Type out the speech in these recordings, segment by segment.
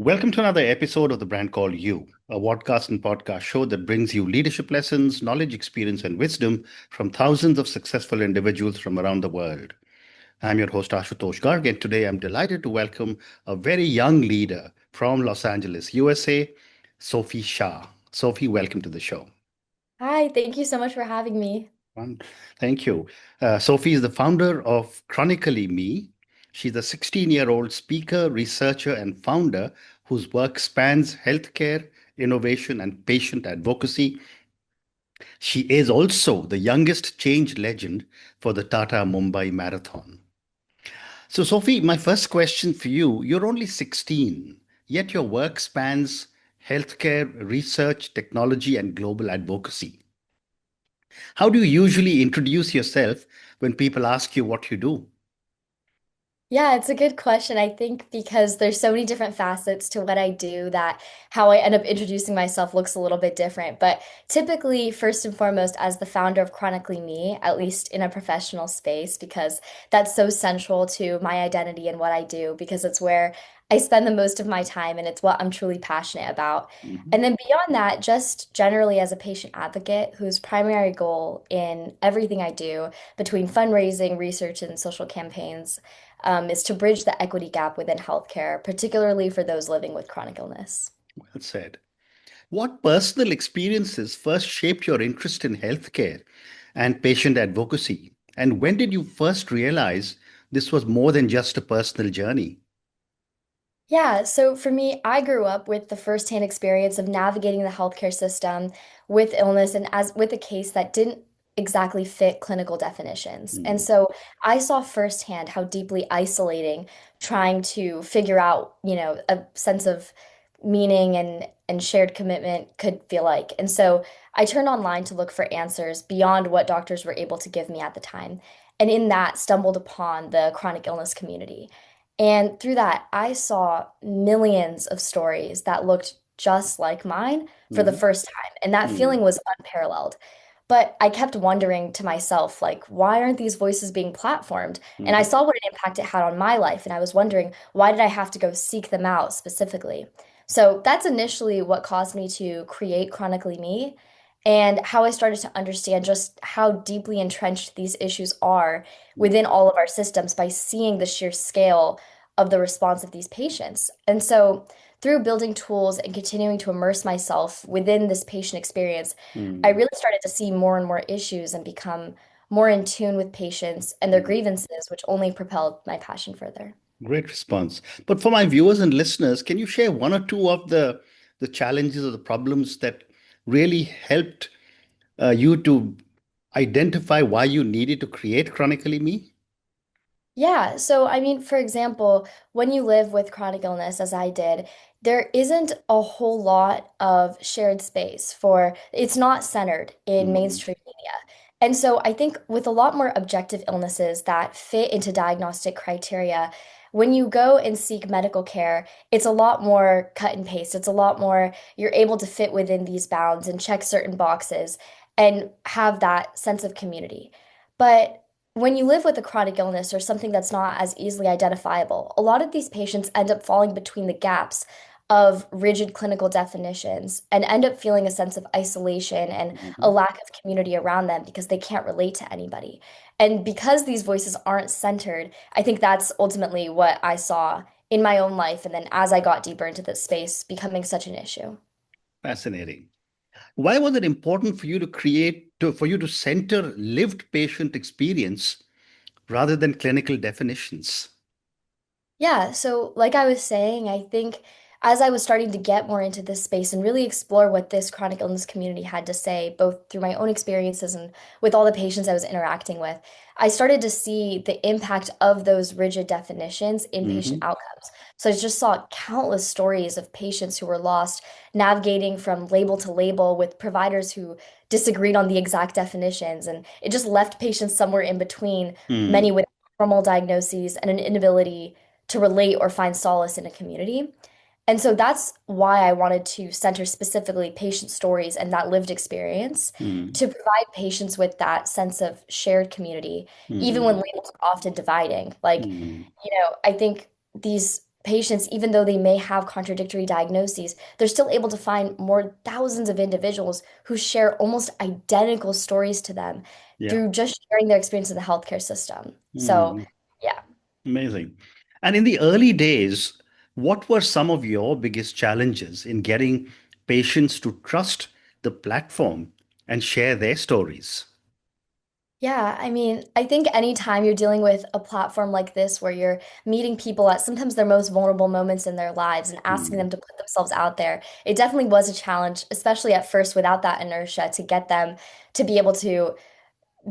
Welcome to another episode of The Brand Called You, a podcast and podcast show that brings you leadership lessons, knowledge, experience, and wisdom from thousands of successful individuals from around the world. I'm your host, Ashutosh Garg, and today I'm delighted to welcome a very young leader from Los Angeles, USA, Sophie Shah. Sophie, welcome to the show. Hi, thank you so much for having me. One, thank you. Sophie is the founder of Chronically Me. She's a 16-year-old speaker, researcher, and founder whose work spans healthcare, innovation, and patient advocacy. She is also the youngest change legend for the Tata Mumbai Marathon. So, Sophie, my first question for you, you're only 16, yet your work spans healthcare, research, technology, and global advocacy. How do you usually introduce yourself when people ask you what you do? Yeah, it's a good question. I think because there's so many different facets to what I do that how I end up introducing myself looks a little bit different. But typically, first and foremost, as the founder of Chronically Me, at least in a professional space, because that's so central to my identity and what I do, because it's where I spend the most of my time and it's what I'm truly passionate about. Mhm. And then beyond that, just generally as a patient advocate whose primary goal in everything I do, between fundraising, research, and social campaigns, is to bridge the equity gap within healthcare, particularly for those living with chronic illness. Well said. What personal experiences first shaped your interest in healthcare and patient advocacy? And when did you first realize this was more than just a personal journey? Yeah, so for me, I grew up with the firsthand experience of navigating the healthcare system with illness and as with a case that didn't exactly fit clinical definitions. And Mm, so I saw firsthand how deeply isolating trying to figure out, a sense of meaning and shared commitment could feel like. And so I turned online to look for answers beyond what doctors were able to give me at the time. And in that, stumbled upon the chronic illness community. And through that, I saw millions of stories that looked just like mine for the mhm, first time. And that feeling mm, was unparalleled. But I kept wondering to myself, like, why aren't these voices being platformed? And I mhm, saw what an impact it had on my life. And I was wondering, why did I have to go seek them out specifically? So that's initially what caused me to create Chronically Me and how I started to understand just how deeply entrenched these issues are mm. within all of our systems by seeing the sheer scale of the response of these patients. And so, through building tools and continuing to immerse myself within this patient experience, I Mm, really started to see more and more issues and become more in tune with patients and their mm. grievances, which only propelled my passion further. Great response. But for my viewers and listeners, can you share one or two of the challenges or the problems that really helped you to identify why you needed to create Chronically Me? Yeah, so I mean, for example, when you live with chronic illness, as I did, there isn't a whole lot of shared space for it's not centered in Mm, mainstream media. And so I think with a lot more objective illnesses that fit into diagnostic criteria, when you go and seek medical care, it's a lot more cut and paste. It's a lot more you're able to fit within these bounds and check certain boxes and have that sense of community. But when you live with a chronic illness or something that's not as easily identifiable, a lot of these patients end up falling between the gaps of rigid clinical definitions and end up feeling a sense of isolation and a mhm. lack of community around them because they can't relate to anybody. And because these voices aren't centered, I think that's ultimately what I saw in my own life. And then as I got deeper into this space, becoming such an issue. Fascinating. Why was it important for you to for you to center lived patient experience rather than clinical definitions? Yeah, so like I was saying, I think as I was starting to get more into this space and really explore what this chronic illness community had to say, both through my own experiences and with all the patients I was interacting with, I started to see the impact of those rigid definitions in patient Hmm. outcomes. So I just saw countless stories of patients who were lost navigating from label to label with providers who disagreed on the exact definitions. And it just left patients somewhere in between, many Hmm. with formal diagnoses and an inability to relate or find solace in a community. And so that's why I wanted to center specifically patient stories and that lived experience Hmm. to provide patients with that sense of shared community, even when Hmm. labels are often dividing. Like, Hmm. I think these patients, even though they may have contradictory diagnoses, they're still able to find more thousands of individuals who share almost identical stories to them Yeah. through just sharing their experience in the healthcare system. So, Hmm. yeah. Amazing. And in the early days, what were some of your biggest challenges in getting patients to trust the platform and share their stories? Yeah, I mean, I think anytime you're dealing with a platform like this where you're meeting people at sometimes their most vulnerable moments in their lives and asking Hmm. them to put themselves out there, it definitely was a challenge, especially at first without that inertia to get them to be able to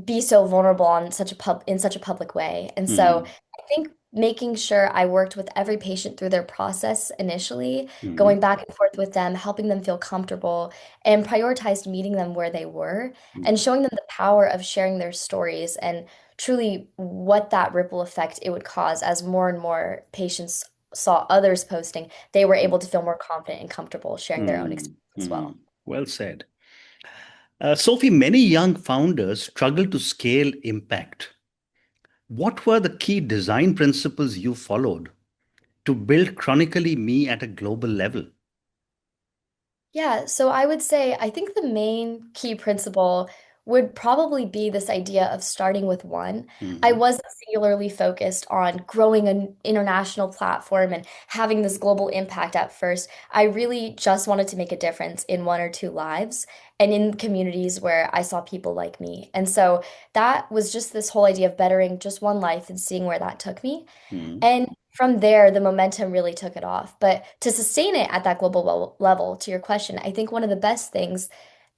be so vulnerable on such a in such a public way. And so Hmm. I think making sure I worked with every patient through their process initially, Hmm. going back and forth with them, helping them feel comfortable, and prioritized meeting them where they were and showing them the power of sharing their stories and truly what that ripple effect it would cause as more and more patients saw others posting, they were able to feel more confident and comfortable sharing their own Hmm. experience as Hmm. well. Well said. Sophie, many young founders struggle to scale impact. What were the key design principles you followed to build Chronically Me at a global level? Yeah, so I would say I think the main key principle would probably be this idea of starting with one. I Hmm. wasn't singularly focused on growing an international platform and having this global impact at first. I really just wanted to make a difference in one or two lives and in communities where I saw people like me. And so that was just this whole idea of bettering just one life and seeing where that took me. Hmm. And from there, the momentum really took it off. But to sustain it at that global level, to your question, I think one of the best things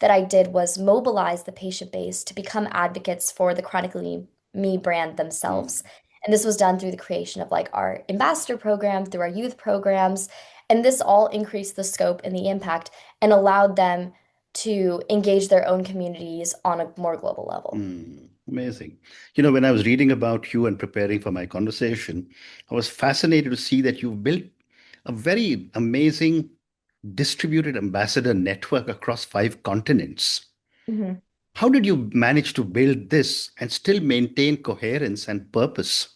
that I did was mobilize the patient base to become advocates for the Chronically Me brand themselves. Hmm. And this was done through the creation of like our ambassador program, through our youth programs. And this all increased the scope and the impact and allowed them to engage their own communities on a more global level. Amazing. When I was reading about you and preparing for my conversation, I was fascinated to see that you've built a very amazing distributed ambassador network across 5 continents. Mhm. How did you manage to build this and still maintain coherence and purpose?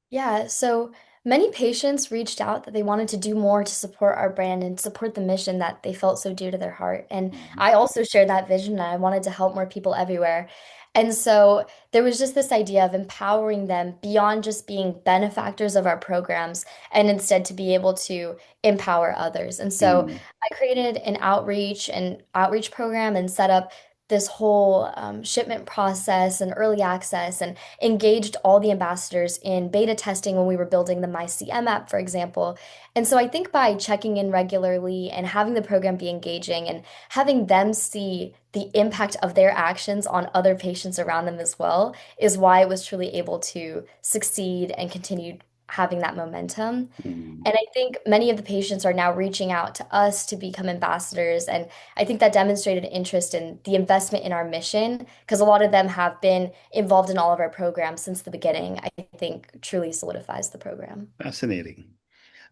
Yeah, so many patients reached out that they wanted to do more to support our brand and support the mission that they felt so dear to their heart. And Mhm. I also shared that vision and I wanted to help more people everywhere. And so there was just this idea of empowering them beyond just being benefactors of our programs and instead to be able to empower others. And so Mm, I created an outreach program and set up this whole shipment process and early access and engaged all the ambassadors in beta testing when we were building the MyCM app, for example. And so I think by checking in regularly and having the program be engaging and having them see the impact of their actions on other patients around them as well is why it was truly able to succeed and continue having that momentum. mm. And I think many of the patients are now reaching out to us to become ambassadors. And I think that demonstrated interest in the investment in our mission, because a lot of them have been involved in all of our programs since the beginning, I think truly solidifies the program. Fascinating.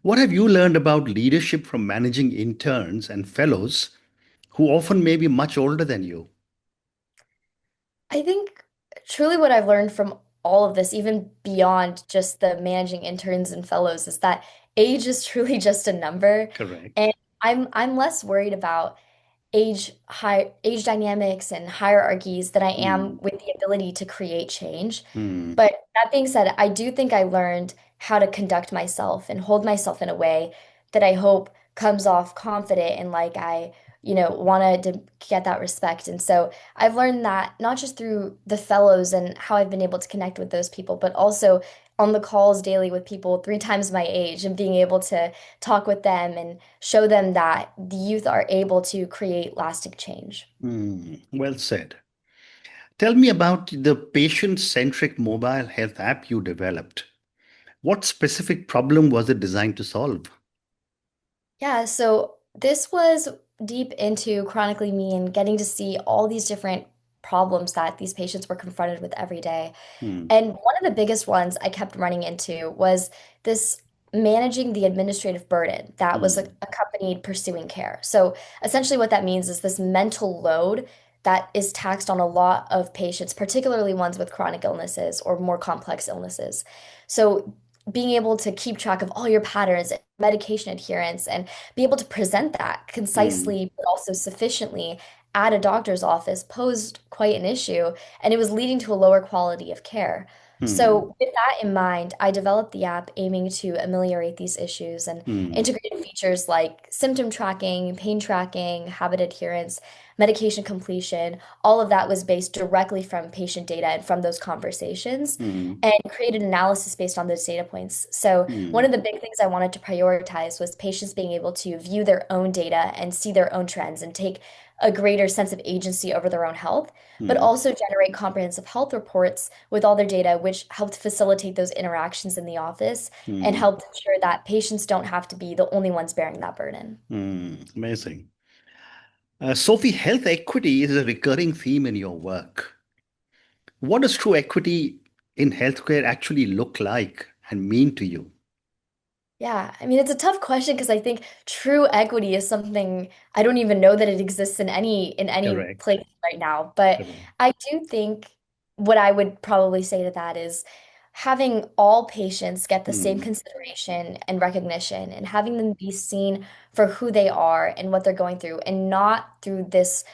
What have you learned about leadership from managing interns and fellows who often may be much older than you? I think truly what I've learned from all of this, even beyond just the managing interns and fellows, is that age is truly just a number. Correct. And I'm less worried about age dynamics and hierarchies than I am Mm, with the ability to create change. mm, But that being said, I do think I learned how to conduct myself and hold myself in a way that I hope comes off confident and like I wanted to get that respect. And so I've learned that not just through the fellows and how I've been able to connect with those people, but also on the calls daily with people 3 times my age and being able to talk with them and show them that the youth are able to create lasting change. Well said. Tell me about the patient-centric mobile health app you developed. What specific problem was it designed to solve? Yeah, so this was deep into Chronically Me and getting to see all these different problems that these patients were confronted with every day. Hmm. And one of the biggest ones I kept running into was this managing the administrative burden that was Hmm. accompanied pursuing care. So essentially, what that means is this mental load that is taxed on a lot of patients, particularly ones with chronic illnesses or more complex illnesses. So being able to keep track of all your patterns, medication adherence, and be able to present that Mm, concisely, but also sufficiently at a doctor's office posed quite an issue, and it was leading to a lower quality of care. mm, So, with that in mind, I developed the app aiming to ameliorate these issues and mm, integrated features like symptom tracking, pain tracking, habit adherence, medication completion. All of that was based directly from patient data and from those conversations mm, and created analysis based on those data points. So, one mm, of the big things I wanted to prioritize was patients being able to view their own data and see their own trends and take a greater sense of agency over their own health, but mm, also generate comprehensive health reports with all their data, which helped facilitate those interactions in the office and mm, helped ensure that patients don't have to be the only ones bearing that burden. Amazing. Sophie, health equity is a recurring theme in your work. What does true equity in healthcare actually look like and mean to you? Yeah, I mean, it's a tough question because I think true equity is something I don't even know that it exists in any Correct. place right now. But Correct. I do think what I would probably say to that is having all patients get the same Mm, consideration and recognition and having them be seen for who they are and what they're going through and not through this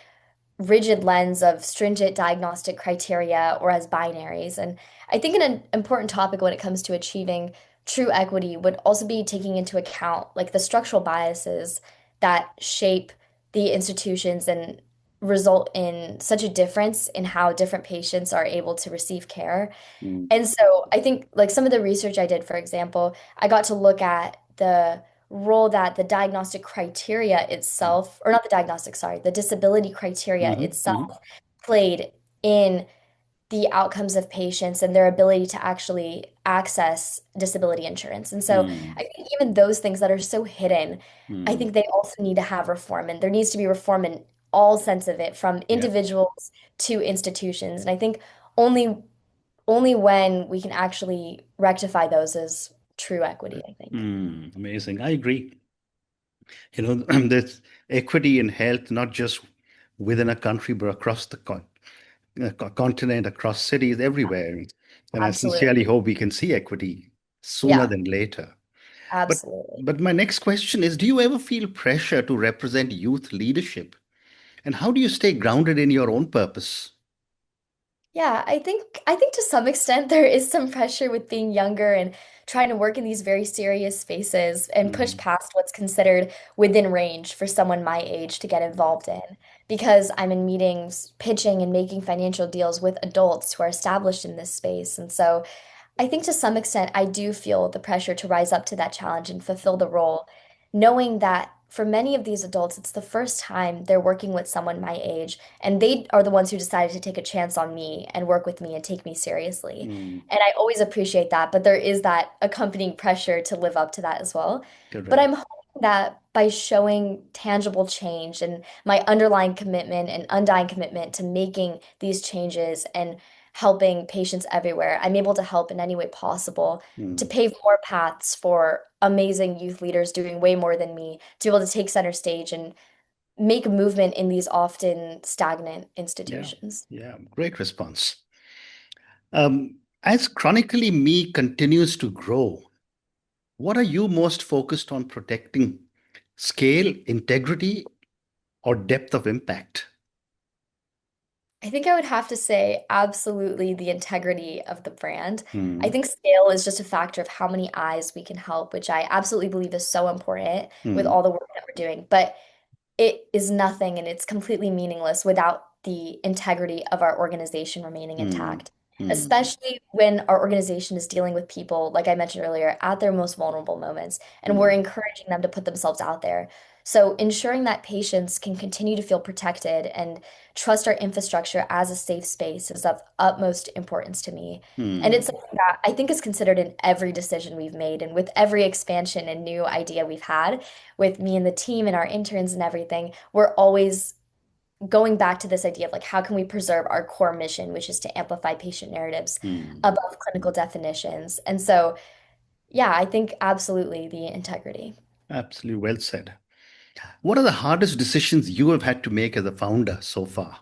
rigid lens of stringent diagnostic criteria or as binaries. And I think an important topic when it comes to achieving true equity would also be taking into account like the structural biases that shape the institutions and result in such a difference in how different patients are able to receive care. mm, And so I think like some of the research I did, for example, I got to look at the role that the diagnostic criteria itself, or not the diagnostic, sorry, the disability criteria mhm, itself mhm, played in the outcomes of patients and their ability to actually access disability insurance. And so mm, I think even those things that are so hidden, I mm. think they also need to have reform. And there needs to be reform in all sense of it, from Yeah. individuals to institutions. And I think only when we can actually rectify those is true equity, I think. Amazing. I agree. There's equity in health, not just within a country, but across the continent, across cities, everywhere. And I sincerely Absolutely. hope we can see equity sooner Yeah, than later. But absolutely. but my next question is, do you ever feel pressure to represent youth leadership? And how do you stay grounded in your own purpose? Yeah, I think to some extent there is some pressure with being younger and trying to work in these very serious spaces and push Mm, past what's considered within range for someone my age to get involved in because I'm in meetings pitching and making financial deals with adults who are established in this space. And so I think to some extent, I do feel the pressure to rise up to that challenge and fulfill the role, knowing that for many of these adults, it's the first time they're working with someone my age, and they are the ones who decided to take a chance on me and work with me and take me seriously. mm, And I always appreciate that, but there is that accompanying pressure to live up to that as well. But correct. I'm hoping that by showing tangible change and my underlying commitment and undying commitment to making these changes and helping patients everywhere. I'm able to help in any way possible to Mm, pave more paths for amazing youth leaders doing way more than me to be able to take center stage and make a movement in these often stagnant yeah. institutions. Yeah. Great response. As Chronically Me continues to grow, what are you most focused on protecting? Scale, integrity, or depth of impact? I think I would have to say absolutely the integrity of the brand. I Mm, think scale is just a factor of how many eyes we can help, which I absolutely believe is so important with mm, all the work that we're doing. But it is nothing and it's completely meaningless without the integrity of our organization remaining mm, intact, mm, especially when our organization is dealing with people, like I mentioned earlier, at their most vulnerable moments, and we're mm, encouraging them to put themselves out there. So ensuring that patients can continue to feel protected and trust our infrastructure as a safe space is of utmost importance to me. And it's mm. something that I think is considered in every decision we've made and with every expansion and new idea we've had with me and the team and our interns and everything, we're always going back to this idea of like how can we preserve our core mission, which is to amplify patient narratives Hmm. above clinical definitions. And so, yeah, I think absolutely the integrity. Absolutely well said. What are the hardest decisions you have had to make as a founder so far?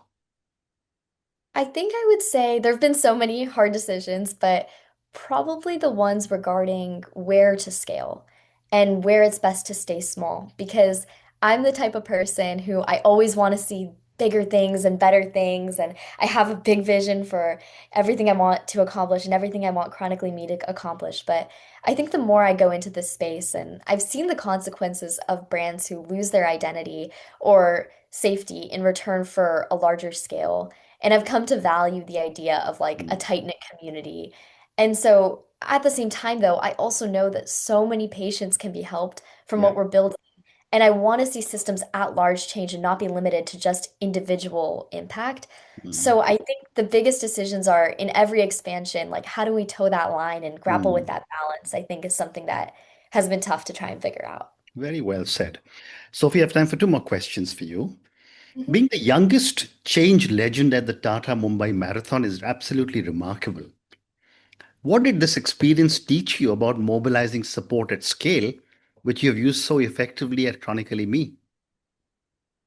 I think I would say there have been so many hard decisions, but Probably the ones regarding where to scale and where it's best to stay small because I'm the type of person who I always want to see bigger things and better things, and I have a big vision for everything I want to accomplish and everything I want Chronically Me to accomplish. But I think the more I go into this space, and I've seen the consequences of brands who lose their identity or safety in return for a larger scale. And I've come to value the idea of like a Mm, tight-knit community, and so at the same time, though, I also know that so many patients can be helped from yeah. what we're building. And I want to see systems at large change and not be limited to just individual impact. Mm, So I think the biggest decisions are in every expansion, like how do we toe that line and grapple with mm. that balance, I think is something that has been tough to try and figure out. Very well said. Sophie, I have time for two more questions for you. Mhm. Being the youngest change legend at the Tata Mumbai Marathon is absolutely remarkable. What did this experience teach you about mobilizing support at scale, which you have used so effectively at Chronically Me?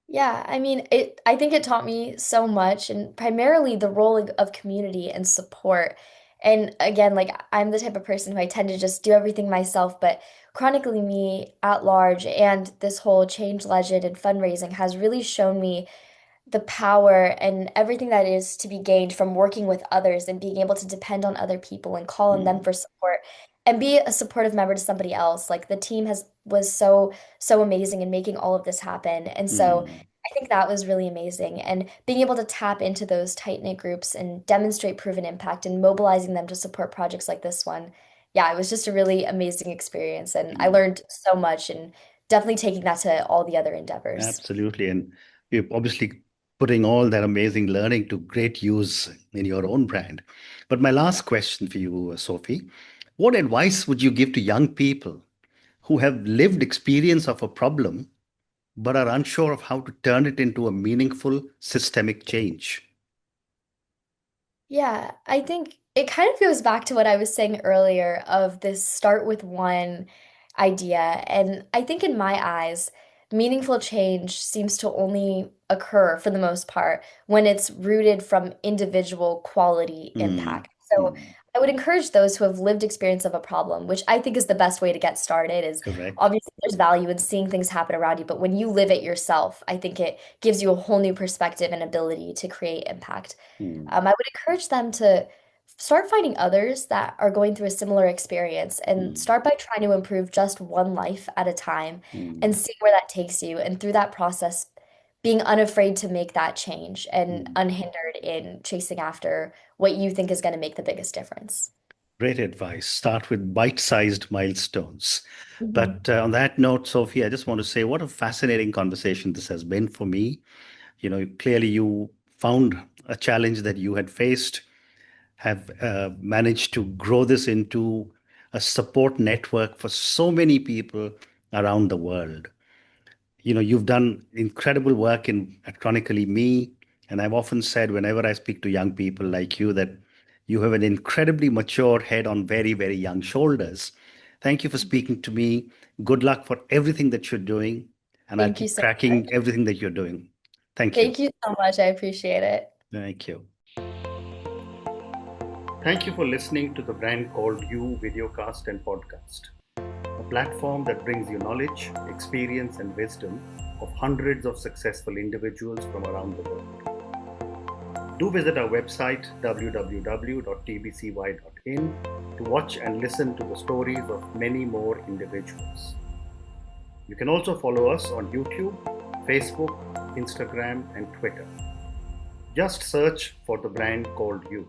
Yeah, I mean, I think it taught me so much, and primarily the role of community and support. And again, like I'm the type of person who I tend to just do everything myself, but Chronically Me at large and this whole Change Legend and fundraising has really shown me the power and everything that is to be gained from working with others and being able to depend on other people and call on them Mm, for support and be a supportive member to somebody else. Like the team has was so amazing in making all of this happen. And so mm, I think that was really amazing. And being able to tap into those tight-knit groups and demonstrate proven impact and mobilizing them to support projects like this one. Yeah, it was just a really amazing experience. And I mm. learned so much and definitely taking that to all the other endeavors. Absolutely. And you're obviously putting all that amazing learning to great use in your own brand. But my last question for you, Sophie, what advice would you give to young people who have lived experience of a problem but are unsure of how to turn it into a meaningful systemic change? Yeah, I think it kind of goes back to what I was saying earlier of this start with one idea. And I think in my eyes, meaningful change seems to only occur for the most part when it's rooted from individual quality Mm, impact. So mm, I would encourage those who have lived experience of a problem, which I think is the best way to get started, is correct. obviously there's value in seeing things happen around you, but when you live it yourself, I think it gives you a whole new perspective and ability to create impact. Mm, I would encourage them to start finding others that are going through a similar experience and mm, start by trying to improve just one life at a time and mm, see where that takes you. And through that process, being unafraid to make that change and mm. unhindered in chasing after what you think is going to make the biggest difference. Great advice. Start with bite-sized milestones. Mhm. But on that note, Sophie, I just want to say what a fascinating conversation this has been for me. Clearly you found a challenge that you had faced, have managed to grow this into a support network for so many people around the world. You've done incredible work in at Chronically Me, and I've often said whenever I speak to young people like you that you have an incredibly mature head on very, very young shoulders. Thank you for speaking to me. Good luck for everything that you're doing, and I'll Thank you keep so much. tracking everything that you're doing. Thank you. Thank you so much. I appreciate it. Thank you. Thank you for listening to the Brand Called You videocast and podcast, a platform that brings you knowledge, experience, and wisdom of hundreds of successful individuals from around the world. Do visit our website www.tbcy.in to watch and listen to the stories of many more individuals. You can also follow us on YouTube, Facebook, Instagram, and Twitter. Just search for the brand called You.